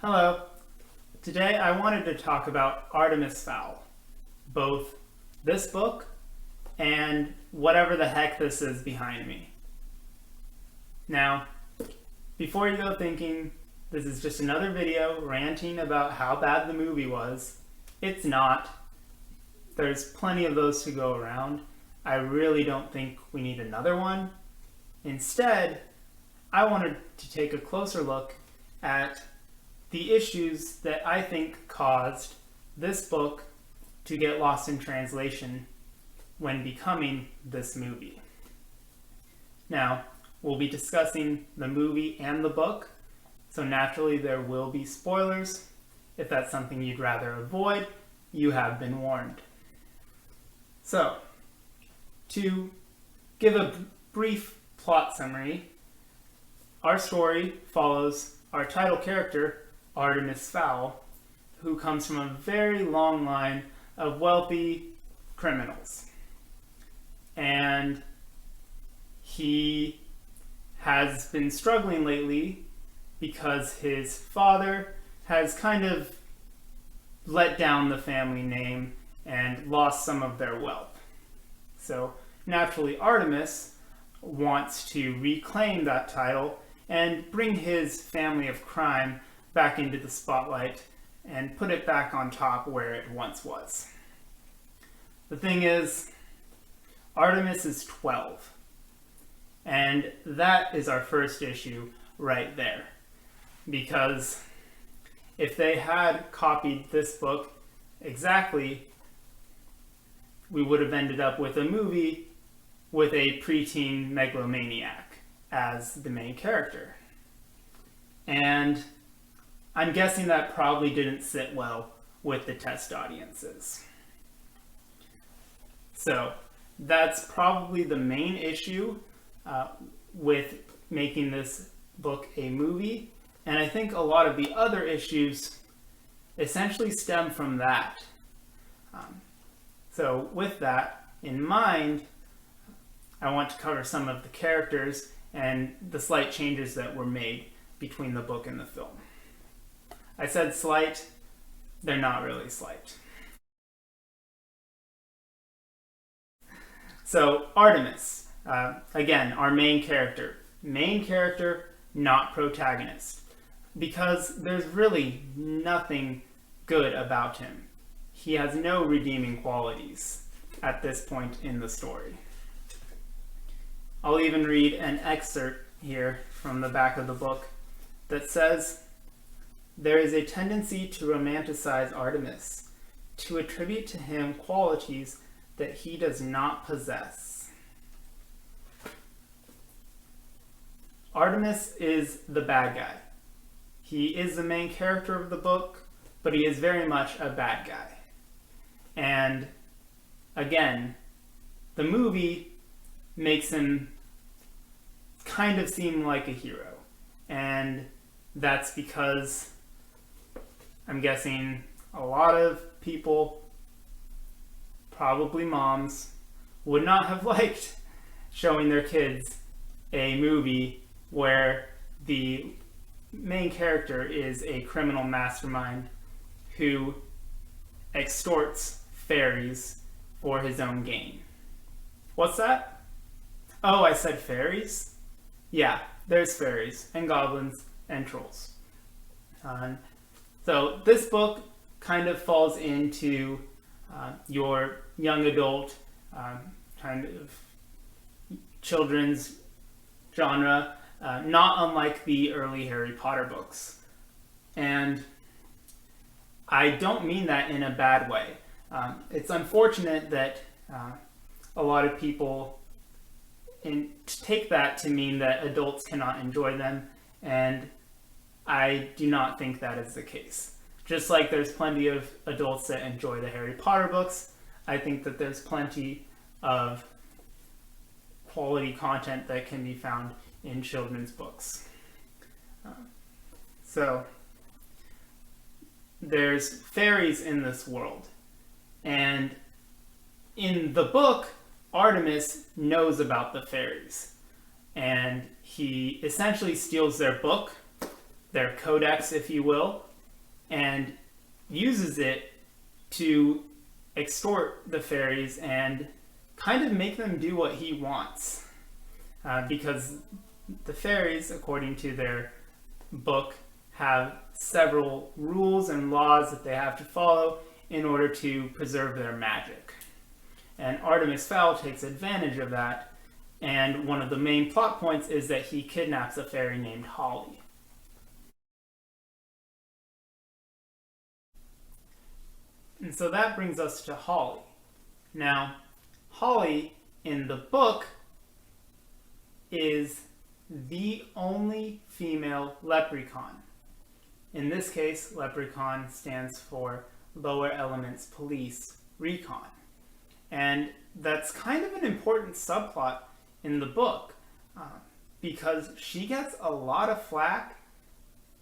Hello. Today I wanted to talk about Artemis Fowl, both this book and whatever the heck this is behind me. Now, before you go thinking this is just another video ranting about how bad the movie was, it's not. There's plenty of those to go around. I really don't think we need another one. Instead, I wanted to take a closer look at the issues that I think caused this book to get lost in translation when becoming this movie. Now, we'll be discussing the movie and the book, so naturally there will be spoilers. If that's something you'd rather avoid, you have been warned. So, to give a brief plot summary, our story follows our title character, Artemis Fowl, who comes from a very long line of wealthy criminals. And he has been struggling lately because his father has kind of let down the family name and lost some of their wealth. So naturally, Artemis wants to reclaim that title and bring his family of crime back into the spotlight and put it back on top where it once was. The thing is, Artemis is 12, and that is our first issue right there. Because if they had copied this book exactly, we would have ended up with a movie with a preteen megalomaniac as the main character. And I'm guessing that probably didn't sit well with the test audiences. So that's probably the main issue with making this book a movie. And I think a lot of the other issues essentially stem from that. So with that in mind, I want to cover some of the characters and the slight changes that were made between the book and the film. I said slight, they're not really slight. So Artemis, again, our main character. Main character, not protagonist. Because there's really nothing good about him. He has no redeeming qualities at this point in the story. I'll even read an excerpt here from the back of the book that says, "There is a tendency to romanticize Artemis, to attribute to him qualities that he does not possess." Artemis is the bad guy. He is the main character of the book, but he is very much a bad guy. And again, the movie makes him kind of seem like a hero. And that's because I'm guessing a lot of people, probably moms, would not have liked showing their kids a movie where the main character is a criminal mastermind who extorts fairies for his own gain. What's that? Oh, I said fairies? Yeah, there's fairies and goblins and trolls. So this book kind of falls into your young adult kind of children's genre, not unlike the early Harry Potter books. And I don't mean that in a bad way. It's unfortunate that a lot of people take that to mean that adults cannot enjoy them, and I do not think that is the case. Just like there's plenty of adults that enjoy the Harry Potter books, I think that there's plenty of quality content that can be found in children's books. So there's fairies in this world, and in the book, Artemis knows about the fairies, and he essentially steals their book their codex, if you will, and uses it to extort the fairies and kind of make them do what he wants. Because the fairies, according to their book, have several rules and laws that they have to follow in order to preserve their magic. And Artemis Fowl takes advantage of that, and one of the main plot points is that he kidnaps a fairy named Holly. And so that brings us to Holly. Now, Holly in the book is the only female leprechaun. In this case, leprechaun stands for Lower Elements Police Recon. And that's kind of an important subplot in the book because she gets a lot of flack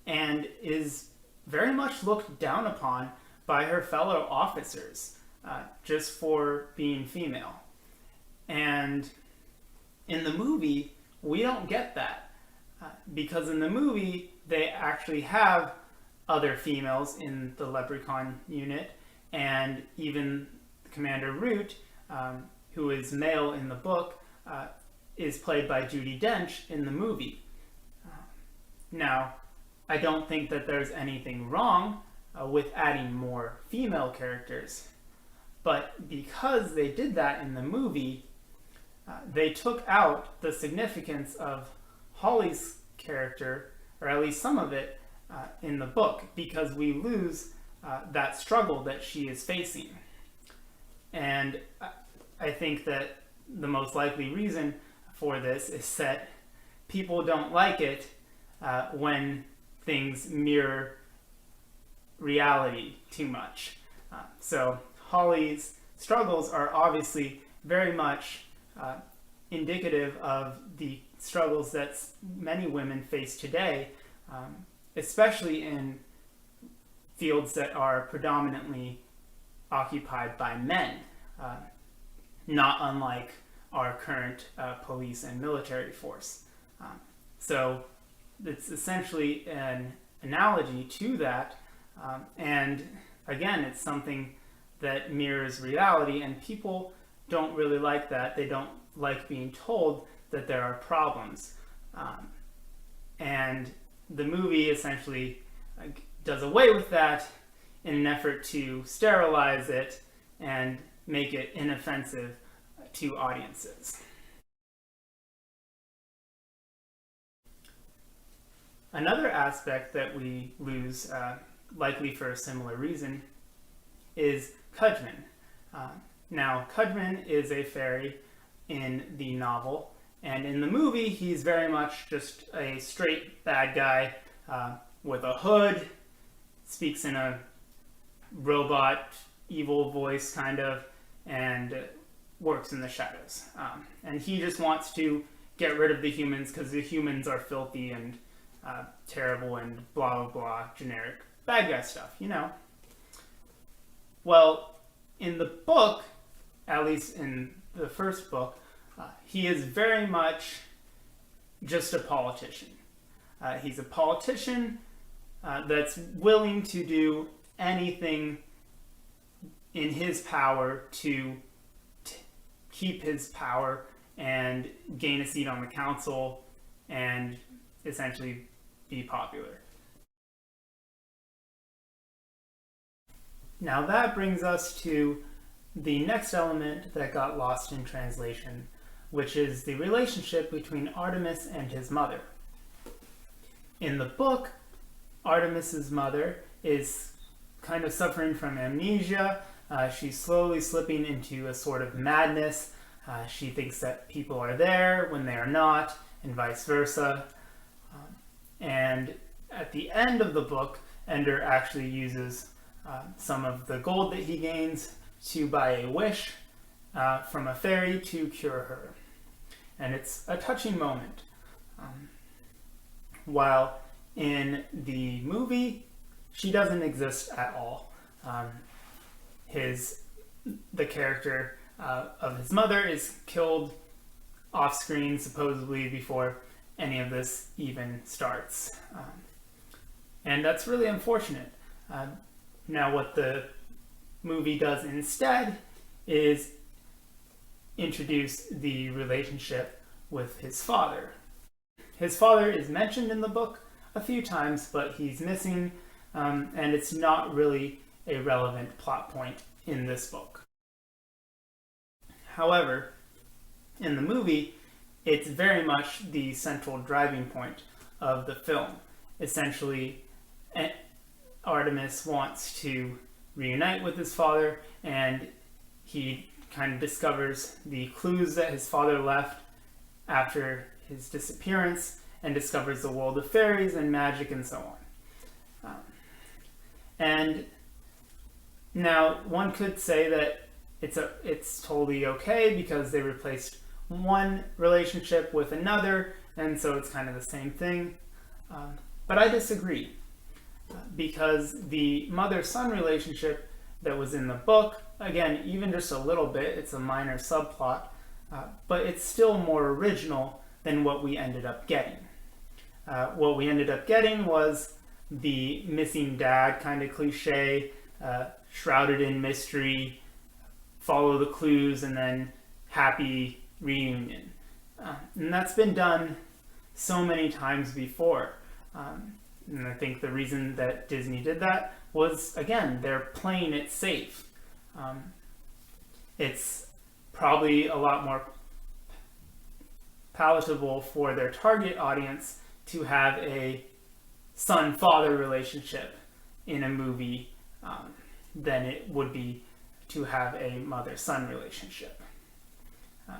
and is very much looked down upon by her fellow officers just for being female. And in the movie, we don't get that because in the movie, they actually have other females in the leprechaun unit, and even Commander Root, who is male in the book, is played by Judi Dench in the movie. Now, I don't think that there's anything wrong with adding more female characters, but because they did that in the movie, they took out the significance of Holly's character, or at least some of it, in the book, because we lose that struggle that she is facing. And I think that the most likely reason for this is that people don't like it when things mirror reality too much. So Holly's struggles are obviously very much indicative of the struggles that many women face today, especially in fields that are predominantly occupied by men, not unlike our current police and military force. So it's essentially an analogy to that, and again, it's something that mirrors reality, and people don't really like that. They don't like being told that there are problems. And the movie essentially does away with that in an effort to sterilize it and make it inoffensive to audiences. Another aspect that we lose, likely for a similar reason, is Cudgeman. Now, Cudgeman is a fairy in the novel, and in the movie, he's very much just a straight bad guy with a hood, speaks in a robot, evil voice, kind of, and works in the shadows. And he just wants to get rid of the humans because the humans are filthy and terrible and blah, blah, blah, generic bad guy stuff, you know. Well, in the book, at least in the first book, he is very much just a politician. He's a politician that's willing to do anything in his power to keep his power and gain a seat on the council and essentially be popular. Now that brings us to the next element that got lost in translation, which is the relationship between Artemis and his mother. In the book, Artemis's mother is kind of suffering from amnesia. She's slowly slipping into a sort of madness. She thinks that people are there when they are not, and vice versa. And at the end of the book, Ender actually uses some of the gold that he gains to buy a wish from a fairy to cure her. And it's a touching moment. While in the movie, she doesn't exist at all. The character of his mother is killed off screen, supposedly before any of this even starts. And that's really unfortunate. Now what the movie does instead is introduce the relationship with his father. His father is mentioned in the book a few times, but he's missing, and it's not really a relevant plot point in this book. However, in the movie, it's very much the central driving point of the film. Essentially, Artemis wants to reunite with his father, and he kind of discovers the clues that his father left after his disappearance, and discovers the world of fairies and magic and so on. And now one could say that it's totally okay because they replaced one relationship with another, and so it's kind of the same thing. But I disagree, because the mother-son relationship that was in the book, again, even just a little bit, it's a minor subplot, but it's still more original than what we ended up getting. What we ended up getting was the missing dad kind of cliche, shrouded in mystery, follow the clues, and then happy reunion. And that's been done so many times before. And I think the reason that Disney did that was, again, they're playing it safe. It's probably a lot more palatable for their target audience to have a son-father relationship in a movie than it would be to have a mother-son relationship.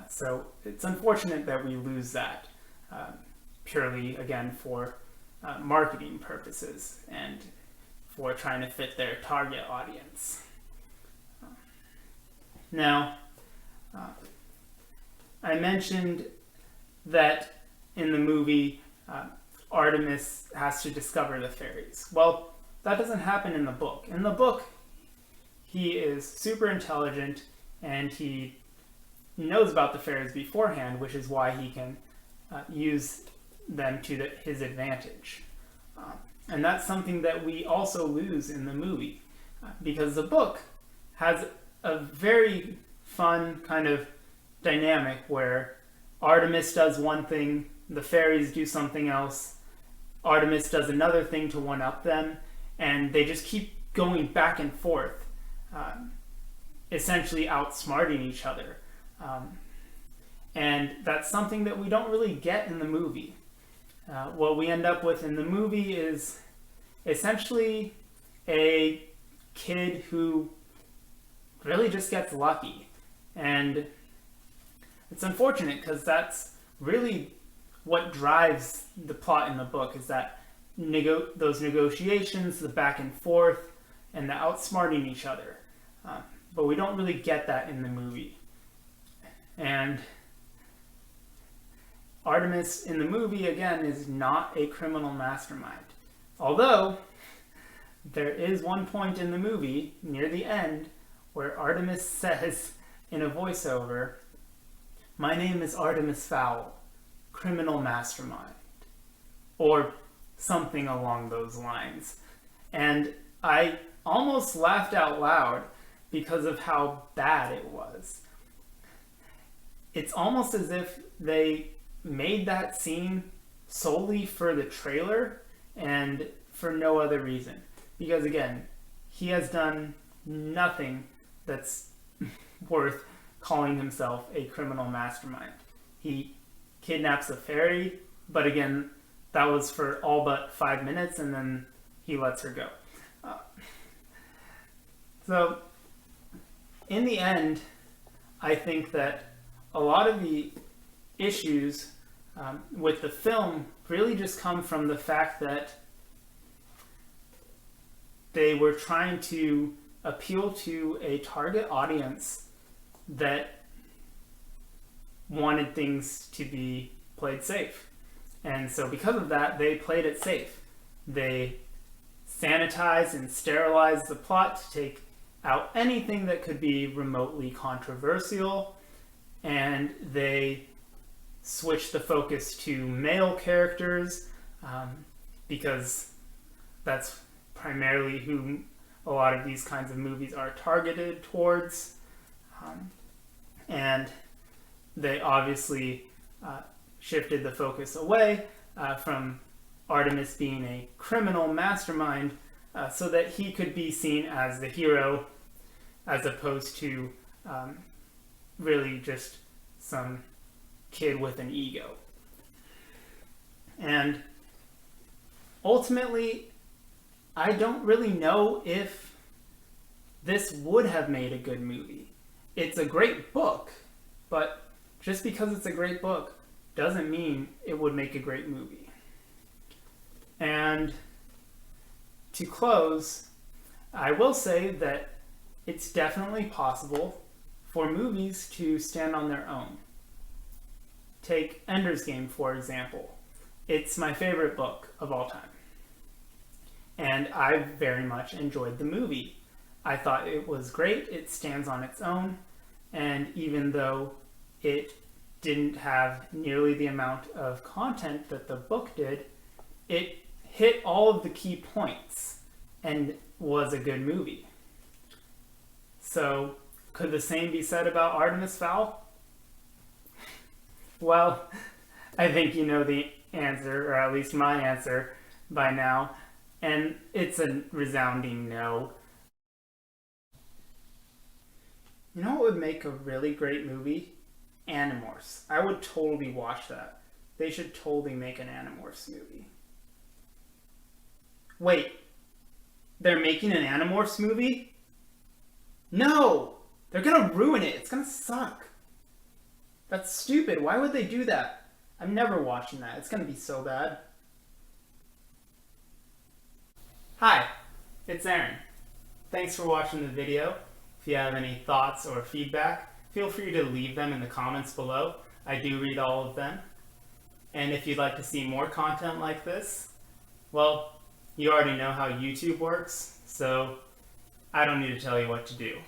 So it's unfortunate that we lose that purely, again, for marketing purposes and for trying to fit their target audience. Now, I mentioned that in the movie, Artemis has to discover the fairies. Well, that doesn't happen in the book. In the book, he is super intelligent and he knows about the fairies beforehand, which is why he can use them to his advantage. And that's something that we also lose in the movie, because the book has a very fun kind of dynamic where Artemis does one thing, the fairies do something else, Artemis does another thing to one-up them, and they just keep going back and forth, essentially outsmarting each other. And that's something that we don't really get in the movie. What we end up with in the movie is essentially a kid who really just gets lucky. And it's unfortunate because that's really what drives the plot in the book, is that those negotiations, the back and forth, and the outsmarting each other. But we don't really get that in the movie. And Artemis in the movie, again, is not a criminal mastermind. Although, there is one point in the movie, near the end, where Artemis says in a voiceover, "My name is Artemis Fowl, criminal mastermind," or something along those lines. And I almost laughed out loud because of how bad it was. It's almost as if they made that scene solely for the trailer and for no other reason. Because again, he has done nothing that's worth calling himself a criminal mastermind. He kidnaps a fairy, but again, that was for all but 5 minutes, and then he lets her go. So, in the end, I think that a lot of the issues with the film really just come from the fact that they were trying to appeal to a target audience that wanted things to be played safe. And so because of that, they played it safe. They sanitized and sterilized the plot to take out anything that could be remotely controversial, and they switched the focus to male characters because That's primarily who a lot of these kinds of movies are targeted towards. And they obviously shifted the focus away from Artemis being a criminal mastermind so that he could be seen as the hero as opposed to really just some kid with an ego. And ultimately, I don't really know if this would have made a good movie. It's a great book, but just because it's a great book doesn't mean it would make a great movie. And to close, I will say that it's definitely possible for movies to stand on their own. Take Ender's Game, for example. It's my favorite book of all time. And I very much enjoyed the movie. I thought it was great. It stands on its own. And even though it didn't have nearly the amount of content that the book did, it hit all of the key points and was a good movie. So, could the same be said about Artemis Fowl? Well, I think you know the answer, or at least my answer, by now. And it's a resounding no. You know what would make a really great movie? Animorphs. I would totally watch that. They should totally make an Animorphs movie. Wait, they're making an Animorphs movie? No! They're gonna ruin it. It's gonna suck. That's stupid. Why would they do that? I'm never watching that. It's gonna be so bad. Hi, it's Aaron. Thanks for watching the video. If you have any thoughts or feedback, feel free to leave them in the comments below. I do read all of them. And if you'd like to see more content like this, well, you already know how YouTube works, so I don't need to tell you what to do.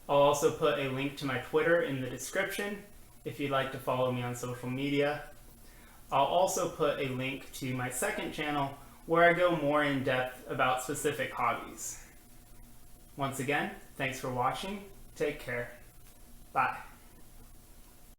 I'll also put a link to my Twitter in the description if you'd like to follow me on social media. I'll also put a link to my second channel where I go more in depth about specific hobbies. Once again, thanks for watching. Take care. Bye.